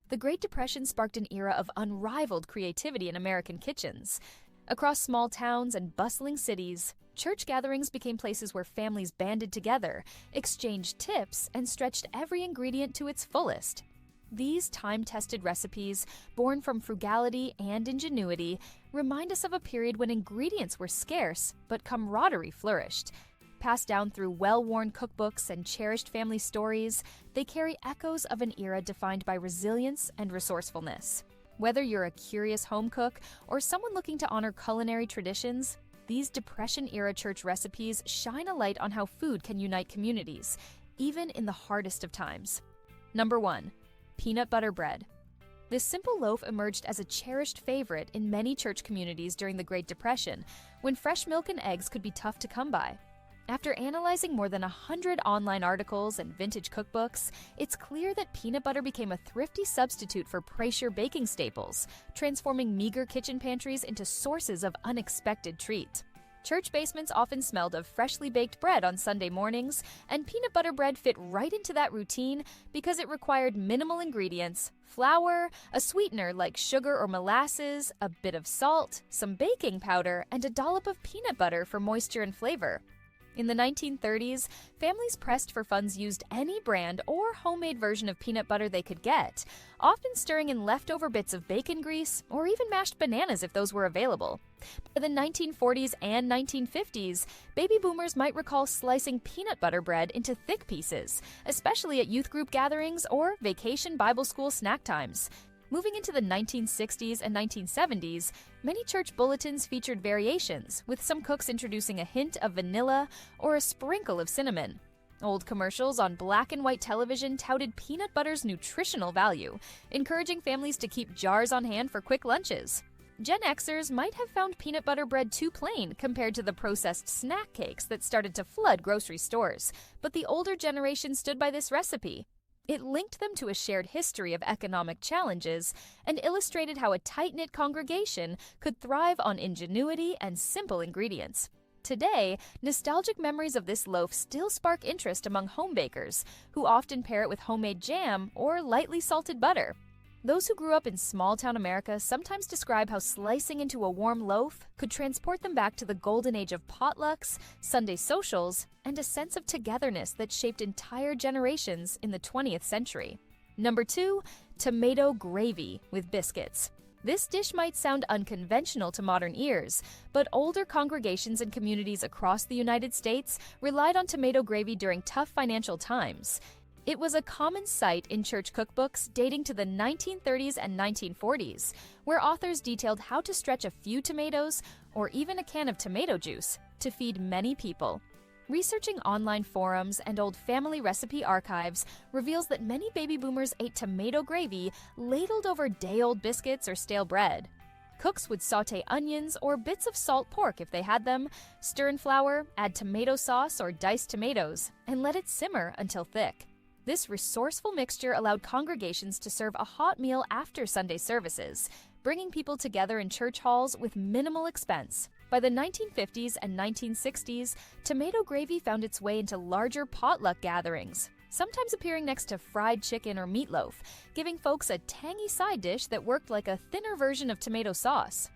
The Great Depression sparked an era of unrivaled creativity in American kitchens. Across small towns and bustling cities, church gatherings became places where families banded together, exchanged tips, and stretched every ingredient to its fullest. These time-tested recipes, born from frugality and ingenuity, remind us of a period when ingredients were scarce, but camaraderie flourished. Passed down through well-worn cookbooks and cherished family stories, they carry echoes of an era defined by resilience and resourcefulness. Whether you're a curious home cook or someone looking to honor culinary traditions, these Depression-era church recipes shine a light on how food can unite communities, even in the hardest of times. Number 1. Peanut butter bread. This simple loaf emerged as a cherished favorite in many church communities during the Great Depression, when fresh milk and eggs could be tough to come by. After analyzing more than 100 online articles and vintage cookbooks, it's clear that peanut butter became a thrifty substitute for pressure baking staples, transforming meager kitchen pantries into sources of unexpected treat. Church basements often smelled of freshly baked bread on Sunday mornings, and peanut butter bread fit right into that routine because it required minimal ingredients: flour, a sweetener like sugar or molasses, a bit of salt, some baking powder, and a dollop of peanut butter for moisture and flavor. In the 1930s, families pressed for funds used any brand or homemade version of peanut butter they could get, often stirring in leftover bits of bacon grease or even mashed bananas if those were available. By the 1940s and 1950s, baby boomers might recall slicing peanut butter bread into thick pieces, especially at youth group gatherings or vacation Bible school snack times. Moving into the 1960s and 1970s, many church bulletins featured variations, with some cooks introducing a hint of vanilla or a sprinkle of cinnamon. Old commercials on black and white television touted peanut butter's nutritional value, encouraging families to keep jars on hand for quick lunches. Gen Xers might have found peanut butter bread too plain compared to the processed snack cakes that started to flood grocery stores, but the older generation stood by this recipe. It linked them to a shared history of economic challenges and illustrated how a tight-knit congregation could thrive on ingenuity and simple ingredients. Today, nostalgic memories of this loaf still spark interest among home bakers, who often pair it with homemade jam or lightly salted butter. Those who grew up in small-town America sometimes describe how slicing into a warm loaf could transport them back to the golden age of potlucks, Sunday socials, and a sense of togetherness that shaped entire generations in the 20th century. Number 2. Tomato gravy with biscuits. This dish might sound unconventional to modern ears, but older congregations and communities across the United States relied on tomato gravy during tough financial times. It was a common sight in church cookbooks dating to the 1930s and 1940s, where authors detailed how to stretch a few tomatoes, or even a can of tomato juice, to feed many people. Researching online forums and old family recipe archives reveals that many baby boomers ate tomato gravy ladled over day-old biscuits or stale bread. Cooks would saute onions or bits of salt pork if they had them, stir in flour, add tomato sauce or diced tomatoes, and let it simmer until thick. This resourceful mixture allowed congregations to serve a hot meal after Sunday services, bringing people together in church halls with minimal expense. By the 1950s and 1960s, tomato gravy found its way into larger potluck gatherings, sometimes appearing next to fried chicken or meatloaf, giving folks a tangy side dish that worked like a thinner version of tomato sauce.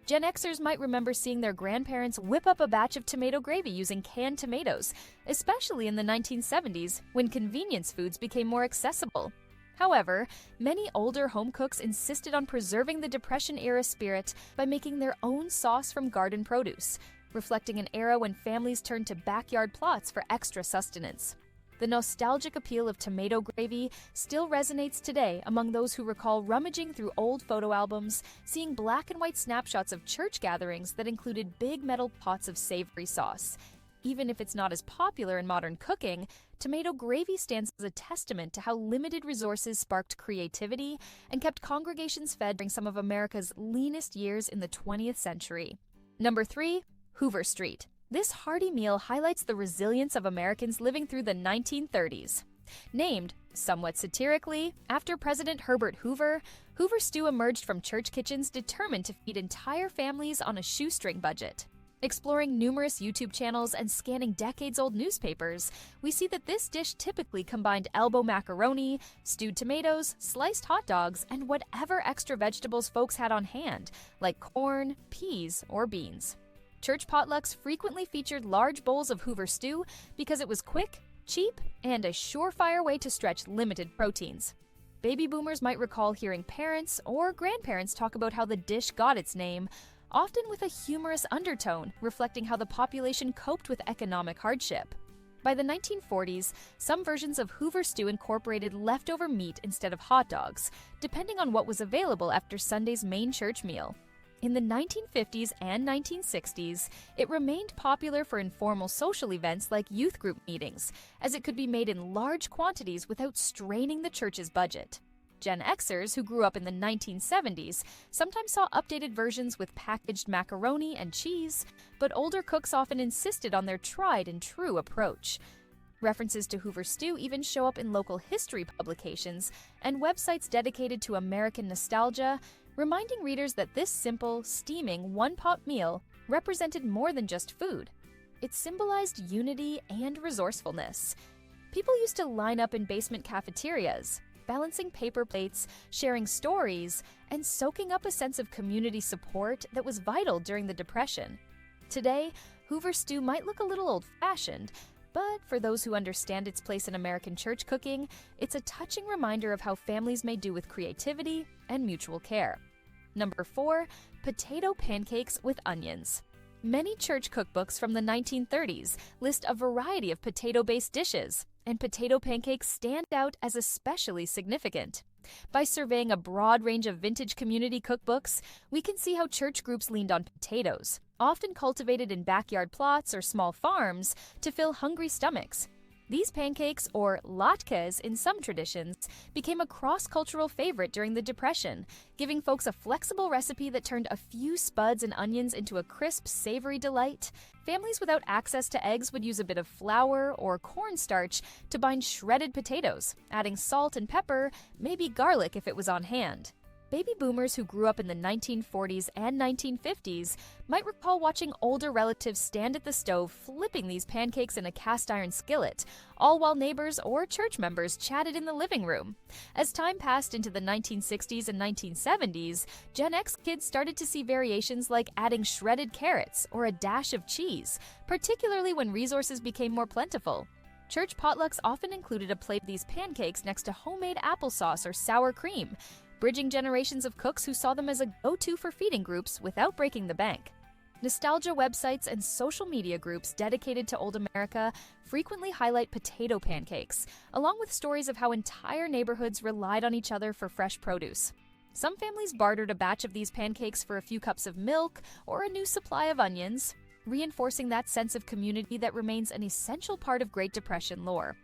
Gen Xers might remember seeing their grandparents whip up a batch of tomato gravy using canned tomatoes, especially in the 1970s when convenience foods became more accessible. However, many older home cooks insisted on preserving the Depression-era spirit by making their own sauce from garden produce, reflecting an era when families turned to backyard plots for extra sustenance. The nostalgic appeal of tomato gravy still resonates today among those who recall rummaging through old photo albums, seeing black and white snapshots of church gatherings that included big metal pots of savory sauce. Even if it's not as popular in modern cooking, tomato gravy stands as a testament to how limited resources sparked creativity and kept congregations fed during some of America's leanest years in the 20th century. Number 3. Hoover Street. This hearty meal highlights the resilience of Americans living through the 1930s. Named, somewhat satirically, after President Herbert Hoover, Hoover stew emerged from church kitchens determined to feed entire families on a shoestring budget. Exploring numerous YouTube channels and scanning decades-old newspapers, we see that this dish typically combined elbow macaroni, stewed tomatoes, sliced hot dogs, and whatever extra vegetables folks had on hand, like corn, peas, or beans. Church potlucks frequently featured large bowls of Hoover stew because it was quick, cheap, and a surefire way to stretch limited proteins. Baby boomers might recall hearing parents or grandparents talk about how the dish got its name, often with a humorous undertone reflecting how the population coped with economic hardship. By the 1940s, some versions of Hoover stew incorporated leftover meat instead of hot dogs, depending on what was available after Sunday's main church meal. In the 1950s and 1960s, it remained popular for informal social events like youth group meetings, as it could be made in large quantities without straining the church's budget. Gen Xers, who grew up in the 1970s, sometimes saw updated versions with packaged macaroni and cheese, but older cooks often insisted on their tried-and-true approach. References to Hoover stew even show up in local history publications and websites dedicated to American nostalgia, reminding readers that this simple, steaming, one-pot meal represented more than just food. It symbolized unity and resourcefulness. People used to line up in basement cafeterias, balancing paper plates, sharing stories, and soaking up a sense of community support that was vital during the Depression. Today, Hoover stew might look a little old-fashioned, but for those who understand its place in American church cooking, it's a touching reminder of how families may do with creativity and mutual care. Number 4, potato pancakes with onions. Many church cookbooks from the 1930s list a variety of potato-based dishes, and potato pancakes stand out as especially significant. By surveying a broad range of vintage community cookbooks, we can see how church groups leaned on potatoes, often cultivated in backyard plots or small farms, to fill hungry stomachs. These pancakes, or latkes in some traditions, became a cross-cultural favorite during the Depression, giving folks a flexible recipe that turned a few spuds and onions into a crisp, savory delight. Families without access to eggs would use a bit of flour or cornstarch to bind shredded potatoes, adding salt and pepper, maybe garlic if it was on hand. Baby boomers who grew up in the 1940s and 1950s might recall watching older relatives stand at the stove flipping these pancakes in a cast-iron skillet, all while neighbors or church members chatted in the living room. As time passed into the 1960s and 1970s, Gen X kids started to see variations like adding shredded carrots or a dash of cheese, particularly when resources became more plentiful. Church potlucks often included a plate of these pancakes next to homemade applesauce or sour cream, bridging generations of cooks who saw them as a go-to for feeding groups without breaking the bank. Nostalgia websites and social media groups dedicated to old America frequently highlight potato pancakes, along with stories of how entire neighborhoods relied on each other for fresh produce. Some families bartered a batch of these pancakes for a few cups of milk or a new supply of onions, reinforcing that sense of community that remains an essential part of Great Depression lore.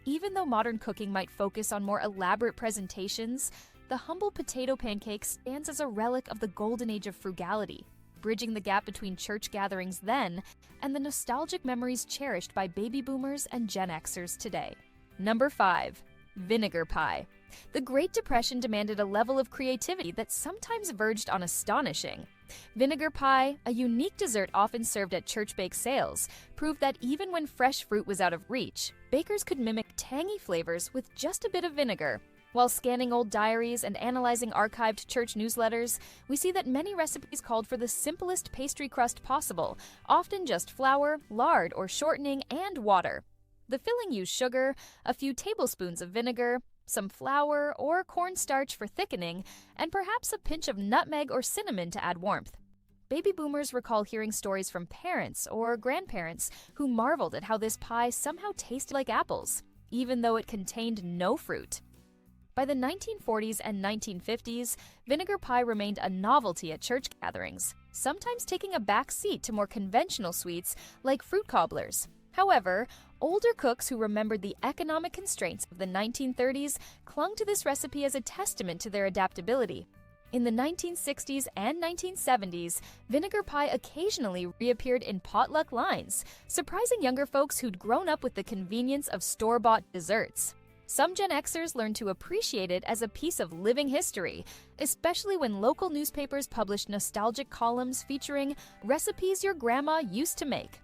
Even though modern cooking might focus on more elaborate presentations, the humble potato pancake stands as a relic of the golden age of frugality, bridging the gap between church gatherings then and the nostalgic memories cherished by baby boomers and Gen Xers today. Number 5. Vinegar pie. The Great Depression demanded a level of creativity that sometimes verged on astonishing. Vinegar pie, a unique dessert often served at church bake sales, proved that even when fresh fruit was out of reach, bakers could mimic tangy flavors with just a bit of vinegar. While scanning old diaries and analyzing archived church newsletters, we see that many recipes called for the simplest pastry crust possible, often just flour, lard or shortening, and water. The filling used sugar, a few tablespoons of vinegar, some flour or cornstarch for thickening, and perhaps a pinch of nutmeg or cinnamon to add warmth. Baby boomers recall hearing stories from parents or grandparents who marveled at how this pie somehow tasted like apples, even though it contained no fruit. By the 1940s and 1950s, vinegar pie remained a novelty at church gatherings, sometimes taking a back seat to more conventional sweets like fruit cobblers. However, older cooks who remembered the economic constraints of the 1930s clung to this recipe as a testament to their adaptability. In the 1960s and 1970s, vinegar pie occasionally reappeared in potluck lines, surprising younger folks who'd grown up with the convenience of store-bought desserts. Some Gen Xers learned to appreciate it as a piece of living history, especially when local newspapers published nostalgic columns featuring recipes your grandma used to make.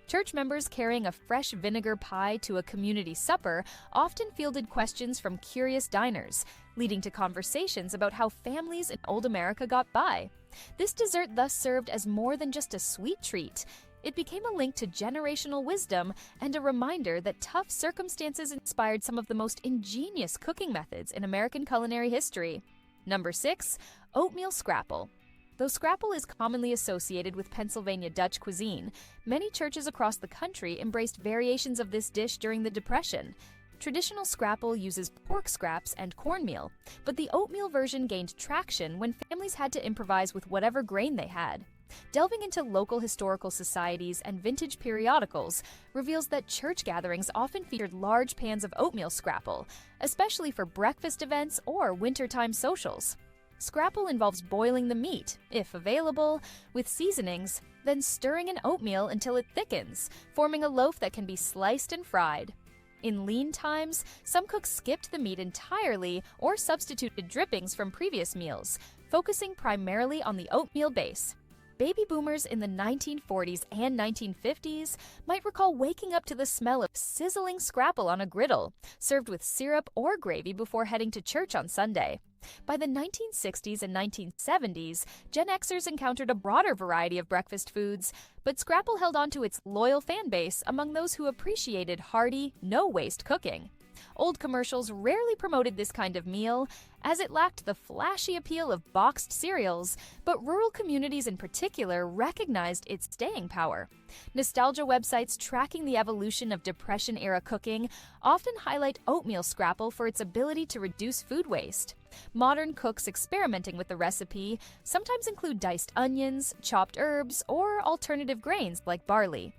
Church members carrying a fresh vinegar pie to a community supper often fielded questions from curious diners, leading to conversations about how families in old America got by. This dessert thus served as more than just a sweet treat. It became a link to generational wisdom and a reminder that tough circumstances inspired some of the most ingenious cooking methods in American culinary history. Number 6. Oatmeal scrapple. Though scrapple is commonly associated with Pennsylvania Dutch cuisine, many churches across the country embraced variations of this dish during the Depression. Traditional scrapple uses pork scraps and cornmeal, but the oatmeal version gained traction when families had to improvise with whatever grain they had. Delving into local historical societies and vintage periodicals reveals that church gatherings often featured large pans of oatmeal scrapple, especially for breakfast events or wintertime socials. Scrapple involves boiling the meat, if available, with seasonings, then stirring in oatmeal until it thickens, forming a loaf that can be sliced and fried. In lean times, some cooks skipped the meat entirely or substituted drippings from previous meals, focusing primarily on the oatmeal base. Baby boomers in the 1940s and 1950s might recall waking up to the smell of sizzling scrapple on a griddle, served with syrup or gravy before heading to church on Sunday. By the 1960s and 1970s, Gen Xers encountered a broader variety of breakfast foods, but scrapple held on to its loyal fan base among those who appreciated hearty, no-waste cooking. Old commercials rarely promoted this kind of meal, as it lacked the flashy appeal of boxed cereals, but rural communities in particular recognized its staying power. Nostalgia websites tracking the evolution of Depression-era cooking often highlight oatmeal scrapple for its ability to reduce food waste. Modern cooks experimenting with the recipe sometimes include diced onions, chopped herbs, or alternative grains like barley.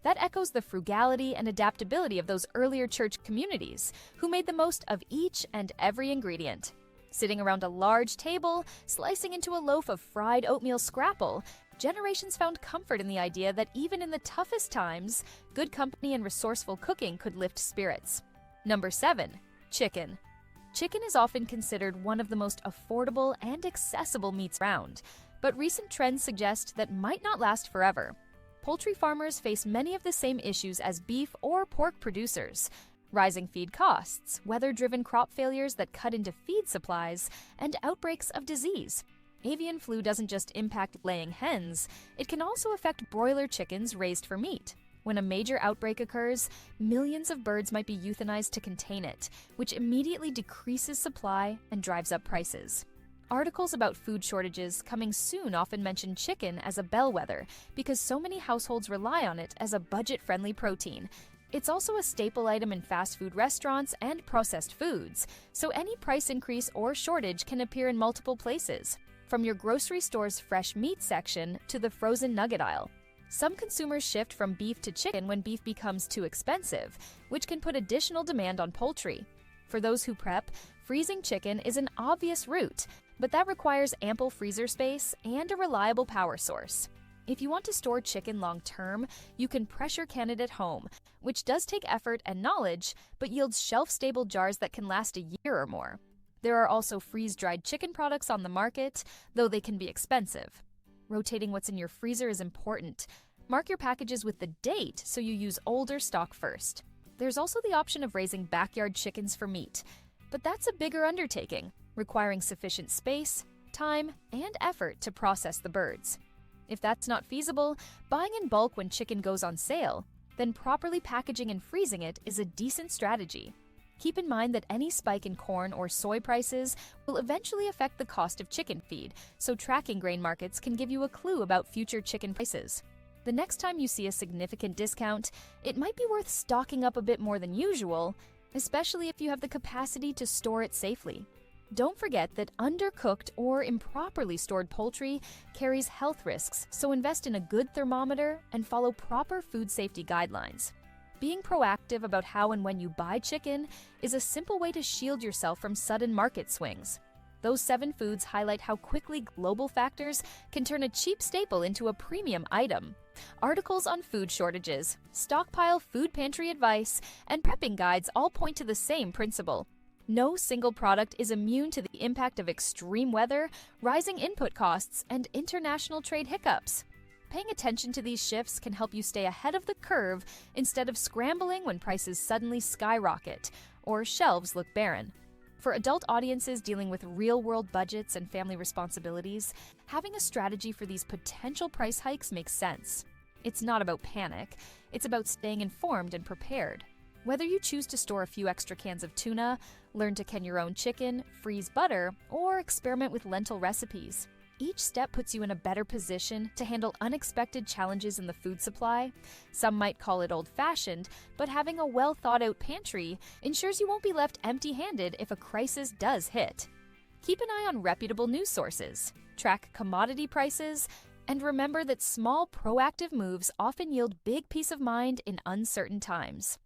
That echoes the frugality and adaptability of those earlier church communities, who made the most of each and every ingredient. Sitting around a large table, slicing into a loaf of fried oatmeal scrapple, generations found comfort in the idea that even in the toughest times, good company and resourceful cooking could lift spirits. Number 7. Chicken. Chicken is often considered one of the most affordable and accessible meats around, but recent trends suggest that might not last forever. Poultry farmers face many of the same issues as beef or pork producers: rising feed costs, weather-driven crop failures that cut into feed supplies, and outbreaks of disease. Avian flu doesn't just impact laying hens, it can also affect broiler chickens raised for meat. When a major outbreak occurs, millions of birds might be euthanized to contain it, which immediately decreases supply and drives up prices. Articles about food shortages coming soon often mention chicken as a bellwether because so many households rely on it as a budget-friendly protein. It's also a staple item in fast food restaurants and processed foods, so any price increase or shortage can appear in multiple places, from your grocery store's fresh meat section to the frozen nugget aisle. Some consumers shift from beef to chicken when beef becomes too expensive, which can put additional demand on poultry. For those who prep, freezing chicken is an obvious route, but that requires ample freezer space and a reliable power source. If you want to store chicken long-term, you can pressure can it at home, which does take effort and knowledge, but yields shelf-stable jars that can last a year or more. There are also freeze-dried chicken products on the market, though they can be expensive. Rotating what's in your freezer is important. Mark your packages with the date so you use older stock first. There's also the option of raising backyard chickens for meat, but that's a bigger undertaking, requiring sufficient space, time, and effort to process the birds. If that's not feasible, buying in bulk when chicken goes on sale, then properly packaging and freezing it is a decent strategy. Keep in mind that any spike in corn or soy prices will eventually affect the cost of chicken feed, so tracking grain markets can give you a clue about future chicken prices. The next time you see a significant discount, it might be worth stocking up a bit more than usual, especially if you have the capacity to store it safely. Don't forget that undercooked or improperly stored poultry carries health risks, so invest in a good thermometer and follow proper food safety guidelines. Being proactive about how and when you buy chicken is a simple way to shield yourself from sudden market swings. Those 7 foods highlight how quickly global factors can turn a cheap staple into a premium item. Articles on food shortages, stockpile food pantry advice, and prepping guides all point to the same principle. No single product is immune to the impact of extreme weather, rising input costs, and international trade hiccups. Paying attention to these shifts can help you stay ahead of the curve instead of scrambling when prices suddenly skyrocket or shelves look barren. For adult audiences dealing with real-world budgets and family responsibilities, having a strategy for these potential price hikes makes sense. It's not about panic, it's about staying informed and prepared. Whether you choose to store a few extra cans of tuna, learn to can your own chicken, freeze butter, or experiment with lentil recipes, each step puts you in a better position to handle unexpected challenges in the food supply. Some might call it old-fashioned, but having a well-thought-out pantry ensures you won't be left empty-handed if a crisis does hit. Keep an eye on reputable news sources, track commodity prices, and remember that small, proactive moves often yield big peace of mind in uncertain times.